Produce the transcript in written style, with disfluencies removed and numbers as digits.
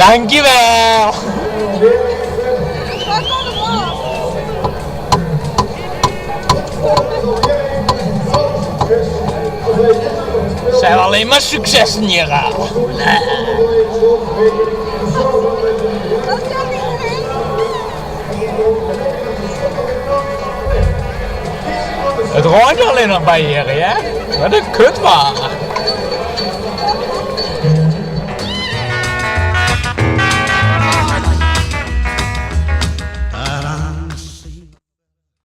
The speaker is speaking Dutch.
Dankjewel. Zijn alleen maar successen hier aan. Het ruimt alleen nog bij hier, hè? Wat een kutwagen.